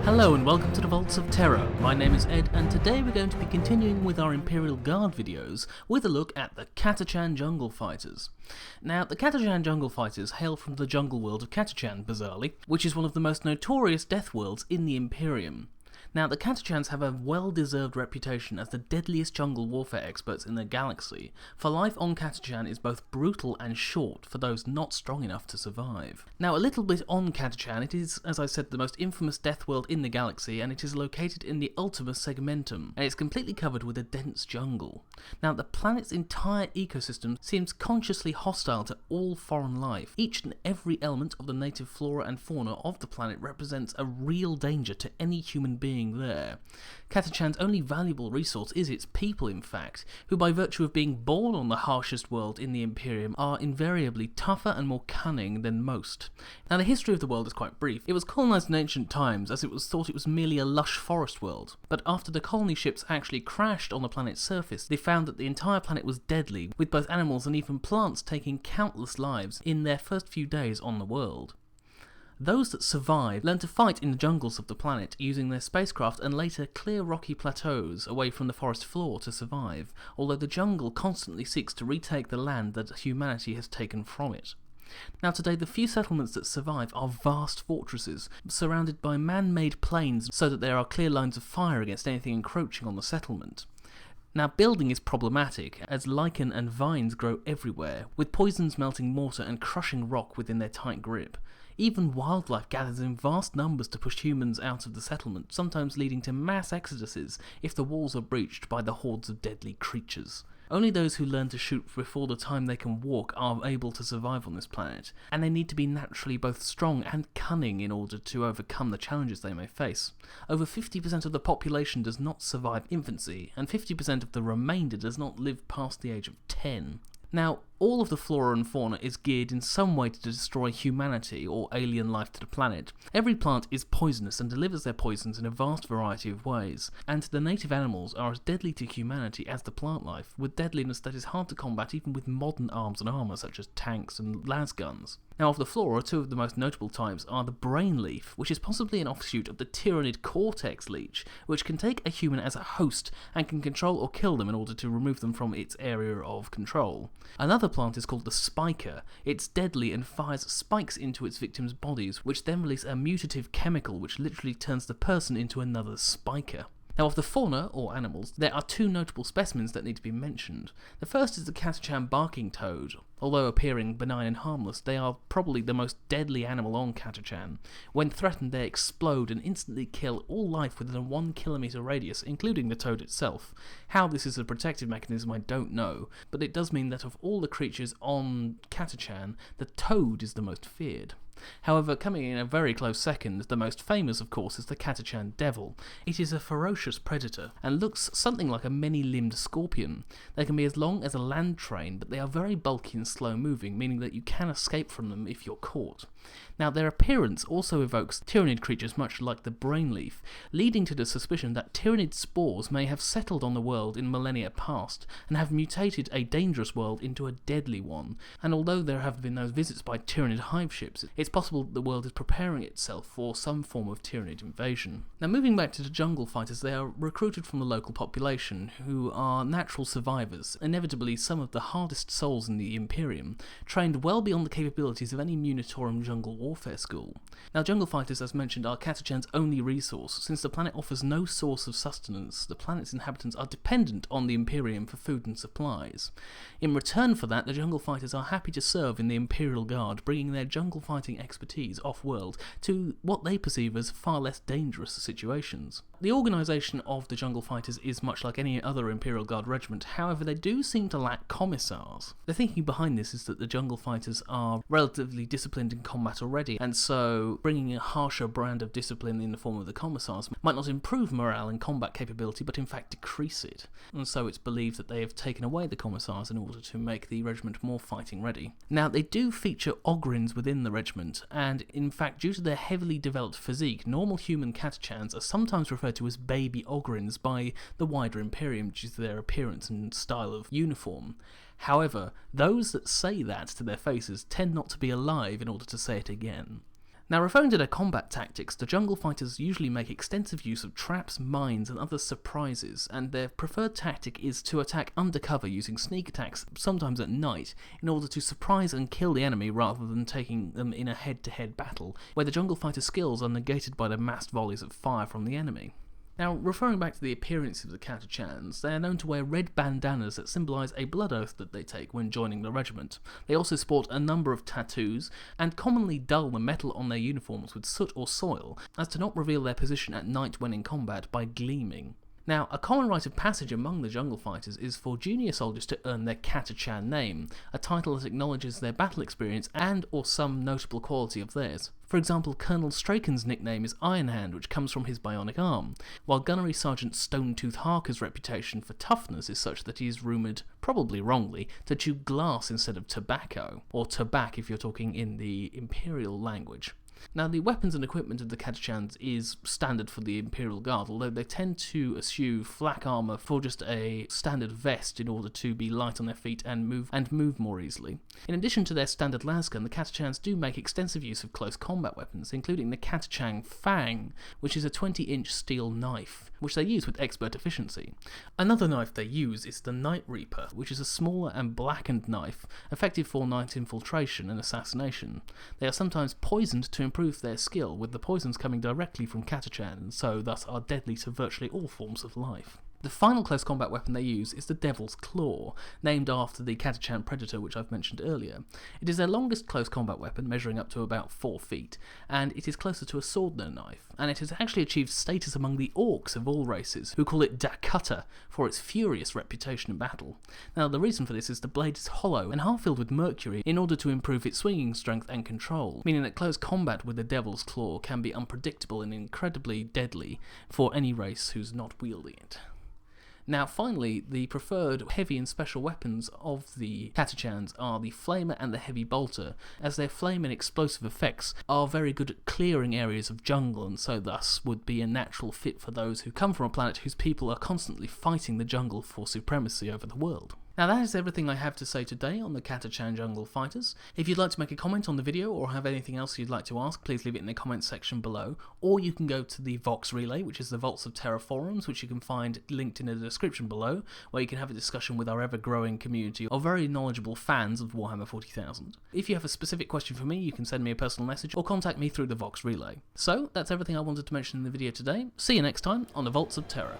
Hello and welcome to the Vaults of Terra. My name is Ed and today we're going to be continuing with our Imperial Guard videos with a look at the Catachan Jungle Fighters. Now, the Catachan Jungle Fighters hail from the jungle world of Catachan, bizarrely, which is one of the most notorious death worlds in the Imperium. Now, the Catachans have a well-deserved reputation as the deadliest jungle warfare experts in the galaxy, for life on Catachan is both brutal and short for those not strong enough to survive. Now, a little bit on Catachan, it is, as I said, the most infamous death world in the galaxy, and it is located in the Ultima Segmentum, and it's completely covered with a dense jungle. Now, the planet's entire ecosystem seems consciously hostile to all foreign life. Each and every element of the native flora and fauna of the planet represents a real danger to any human being there. Catachan's only valuable resource is its people, in fact, who by virtue of being born on the harshest world in the Imperium are invariably tougher and more cunning than most. Now, the history of the world is quite brief. It was colonised in ancient times as it was thought it was merely a lush forest world, but after the colony ships actually crashed on the planet's surface, they found that the entire planet was deadly, with both animals and even plants taking countless lives in their first few days on the world. Those that survived learned to fight in the jungles of the planet using their spacecraft and later clear rocky plateaus away from the forest floor to survive, although the jungle constantly seeks to retake the land that humanity has taken from it. Now today, the few settlements that survive are vast fortresses, surrounded by man-made plains so that there are clear lines of fire against anything encroaching on the settlement. Now, building is problematic, as lichen and vines grow everywhere, with poisons melting mortar and crushing rock within their tight grip. Even wildlife gathers in vast numbers to push humans out of the settlement, sometimes leading to mass exoduses if the walls are breached by the hordes of deadly creatures. Only those who learn to shoot before the time they can walk are able to survive on this planet, and they need to be naturally both strong and cunning in order to overcome the challenges they may face. Over 50% of the population does not survive infancy, and 50% of the remainder does not live past the age of 10. Now, all of the flora and fauna is geared in some way to destroy humanity or alien life to the planet. Every plant is poisonous and delivers their poisons in a vast variety of ways, and the native animals are as deadly to humanity as the plant life, with deadliness that is hard to combat even with modern arms and armour such as tanks and lasguns. Now, of the flora, two of the most notable types are the brain leaf, which is possibly an offshoot of the tyrannid cortex leech, which can take a human as a host and can control or kill them in order to remove them from its area of control. Another plant is called the spiker. It's deadly and fires spikes into its victims' bodies, which then release a mutative chemical which literally turns the person into another spiker. Now, of the fauna, or animals, there are two notable specimens that need to be mentioned. The first is the Catachan barking toad. Although appearing benign and harmless, they are probably the most deadly animal on Catachan. When threatened, they explode and instantly kill all life within a 1 kilometre radius, including the toad itself. How this is a protective mechanism I don't know, but it does mean that of all the creatures on Catachan, the toad is the most feared. However, coming in a very close second, the most famous of course is the Catagen Devil. It is a ferocious predator and looks something like a many-limbed scorpion. They can be as long as a land train, but they are very bulky and slow-moving, meaning that you can escape from them if you're caught. Now, their appearance also evokes tyrannid creatures much like the brain leaf, leading to the suspicion that tyrannid spores may have settled on the world in millennia past and have mutated a dangerous world into a deadly one. And although there have been no visits by tyrannid hive ships, it's possible that the world is preparing itself for some form of tyrannid invasion. Now, moving back to the jungle fighters, they are recruited from the local population, who are natural survivors, inevitably some of the hardest souls in the Imperium, trained well beyond the capabilities of any Munitorum jungle warfare school. Now, jungle fighters, as mentioned, are Catachan's only resource. Since the planet offers no source of sustenance, the planet's inhabitants are dependent on the Imperium for food and supplies. In return for that, the jungle fighters are happy to serve in the Imperial Guard, bringing their jungle fighting expertise off-world to what they perceive as far less dangerous situations. The organisation of the jungle fighters is much like any other Imperial Guard regiment, however they do seem to lack commissars. The thinking behind this is that the jungle fighters are relatively disciplined in combat already, and so bringing a harsher brand of discipline in the form of the commissars might not improve morale and combat capability, but in fact decrease it. And so it's believed that they have taken away the commissars in order to make the regiment more fighting ready. Now, they do feature ogrins within the regiment, and in fact, due to their heavily developed physique, normal human Catachans are sometimes referred to as baby ogrins by the wider Imperium due to their appearance and style of uniform. However, those that say that to their faces tend not to be alive in order to say it again. Now, referring to their combat tactics, the jungle fighters usually make extensive use of traps, mines, and other surprises, and their preferred tactic is to attack undercover using sneak attacks, sometimes at night, in order to surprise and kill the enemy rather than taking them in a head-to-head battle, where the jungle fighter's skills are negated by the massed volleys of fire from the enemy. Now, referring back to the appearance of the Catachans, they are known to wear red bandanas that symbolise a blood oath that they take when joining the regiment. They also sport a number of tattoos, and commonly dull the metal on their uniforms with soot or soil, as to not reveal their position at night when in combat by gleaming. Now, a common rite of passage among the jungle fighters is for junior soldiers to earn their Catachan name, a title that acknowledges their battle experience and or some notable quality of theirs. For example, Colonel Straken's nickname is Iron Hand, which comes from his bionic arm, while Gunnery Sergeant Stonetooth Harker's reputation for toughness is such that he is rumoured, probably wrongly, to chew glass instead of tobacco, or tabac if you're talking in the Imperial language. Now, the weapons and equipment of the Catachans is standard for the Imperial Guard, although they tend to eschew flak armour for just a standard vest in order to be light on their feet and move more easily. In addition to their standard lasgun, the Catachans do make extensive use of close combat weapons, including the Catachan Fang, which is a 20-inch steel knife, which they use with expert efficiency. Another knife they use is the Night Reaper, which is a smaller and blackened knife, effective for night infiltration and assassination. They are sometimes poisoned to improve their skill, with the poisons coming directly from Catachan, and so thus are deadly to virtually all forms of life. The final close combat weapon they use is the Devil's Claw, named after the Catachan predator which I've mentioned earlier. It is their longest close combat weapon, measuring up to about 4 feet, and it is closer to a sword than a knife, and it has actually achieved status among the orcs of all races, who call it Dakutta for its furious reputation in battle. Now, the reason for this is the blade is hollow and half filled with mercury in order to improve its swinging strength and control, meaning that close combat with the Devil's Claw can be unpredictable and incredibly deadly for any race who's not wielding it. Now, finally, the preferred heavy and special weapons of the Catachans are the Flamer and the Heavy Bolter, as their flame and explosive effects are very good at clearing areas of jungle, and so thus would be a natural fit for those who come from a planet whose people are constantly fighting the jungle for supremacy over the world. Now, that is everything I have to say today on the Catachan Jungle Fighters. If you'd like to make a comment on the video or have anything else you'd like to ask, please leave it in the comments section below, or you can go to the Vox Relay, which is the Vaults of Terra forums, which you can find linked in the description below, where you can have a discussion with our ever-growing community of very knowledgeable fans of Warhammer 40,000. If you have a specific question for me, you can send me a personal message or contact me through the Vox Relay. So, that's everything I wanted to mention in the video today. See you next time on the Vaults of Terra.